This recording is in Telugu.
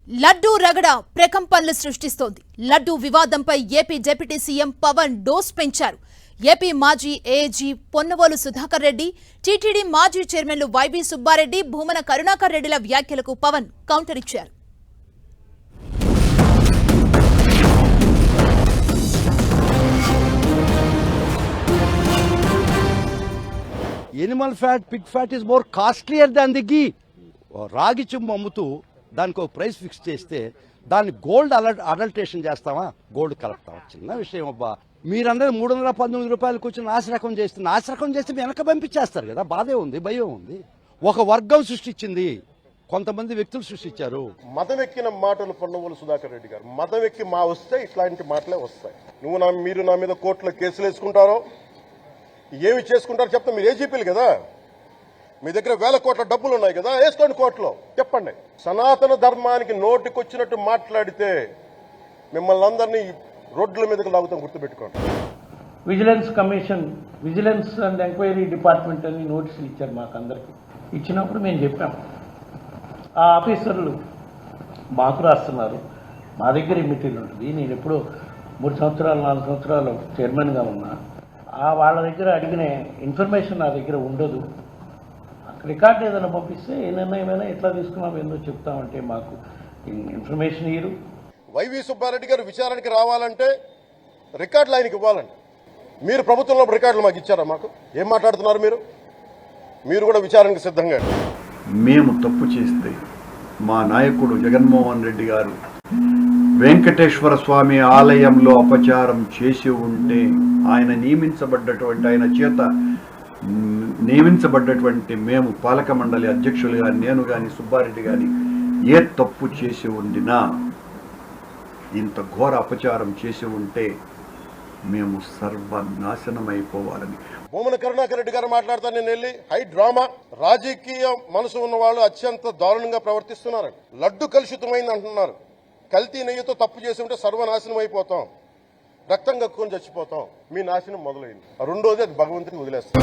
లడ్డూ రగడ ప్రకంపనలు సృష్టిస్తోంది. లడ్డూ వివాదంపై AP deputy CM Pawan dose పెంచారు. ఏపీ మాజీ ఏఏజీ పొన్నవోలు సుధాకర్ రెడ్డి, టీటీడీ మాజీ చైర్మన్లు వైవి సుబ్బారెడ్డి, భూమన కరుణాకర్ రెడ్డిల వ్యాఖ్యలకు పవన్ కౌంటర్ ఇచ్చారు. Animal fat, pig fat is more costlier than the ghee. రాగి చెంబు అమ్ముతూ దానికి ఒక ప్రైస్ ఫిక్స్ చేస్తే దాన్ని గోల్డ్ అడల్టేషన్ చేస్తామా, గోల్డ్ కలుపుతామా? చిన్న విషయం అబ్బా. మీరందరూ 319 రూపాయలకు వచ్చి నాశరకం చేస్తే వెనక పంపించేస్తారు కదా. బాధే ఉంది, భయం ఉంది. ఒక వర్గం సృష్టించింది, కొంతమంది వ్యక్తులు సృష్టించారు. మతం ఎక్కిన మాటలు పొన్నవోలు సుధాకర్ రెడ్డి గారు. మతం ఎక్కి వస్తే ఇట్లాంటి మాటలే వస్తాయి. మీరు నా మీద కోర్టులో కేసులు వేసుకుంటారో ఏమి చేసుకుంటారో చెప్తా. మీరు ఏజీపీలు కదా, మీ దగ్గర వేల కోట్ల డబ్బులు ఉన్నాయి కదా, వేసుకోండి కోర్టులో, చెప్పండి. సనాతన ధర్మానికి నోటికొచ్చినట్టు మాట్లాడితే మిమ్మల్ని అందరినీ రోడ్ల మీదకి లాగుతాం, గుర్తుపెట్టుకోండి. Vigilance commission, vigilance and enquiry department అని నోటీసులు ఇచ్చారు మాకు అందరికీ. ఇచ్చినప్పుడు మేము చెప్పాం, ఆ ఆఫీసర్లు మాకు రాస్తున్నారు, మా దగ్గర ఈ మెటీరియల్ ఉంటుంది. నేను ఎప్పుడో 3 సంవత్సరాలు 4 సంవత్సరాలు చైర్మన్గా ఉన్నా. వాళ్ళ దగ్గర అడిగిన ఇన్ఫర్మేషన్ నా దగ్గర ఉండదు. రికార్డు ఏదైనా పంపిస్తే ఏ నిర్ణయమైనా ఎట్లా తీసుకున్నాం ఏందో చెప్తామంటే మాకు ఇన్ఫర్మేషన్ ఇయ్యరు. వైవి సుబ్బారెడ్డి గారు విచారణకి రావాలంటే రికార్డులు ఆయనకి ఇవ్వాలండి. మీరు ప్రభుత్వంలో రికార్డులు మాకు ఇచ్చారా? మాకు ఏం మాట్లాడుతున్నారు మీరు? మీరు కూడా విచారణకి సిద్ధంగా. మేము తప్పు చేస్తే మా నాయకుడు జగన్మోహన్ రెడ్డి గారు వెంకటేశ్వర స్వామి ఆలయంలో అపచారం చేసి ఉంటే ఆయన నియమించబడ్డటువంటి మేము పాలక మండలి అధ్యక్షులు కానీ, నేను కానీ, సుబ్బారెడ్డి కానీ ఏ తప్పు చేసి ఉండినా, ఇంత ఘోర అపచారం చేసి ఉంటే మేము సర్వనాశనమైపోవాలని. భూమన కరుణాకర్ రెడ్డి గారు మాట్లాడతాను. నేను వెళ్ళి హై డ్రామా, రాజకీయ మనసు ఉన్న వాళ్ళు అత్యంత దారుణంగా ప్రవర్తిస్తున్నారు. లడ్డు కలుషితమైంది అంటున్నారు. కల్తీ నెయ్యితో తప్పు చేసి ఉంటే సర్వనాశనం అయిపోతాం, రక్తం కక్కుని చచ్చిపోతాం. మీ నాశనం మొదలైంది. రెండోది అది భగవంతుడికి వదిలేస్తాం.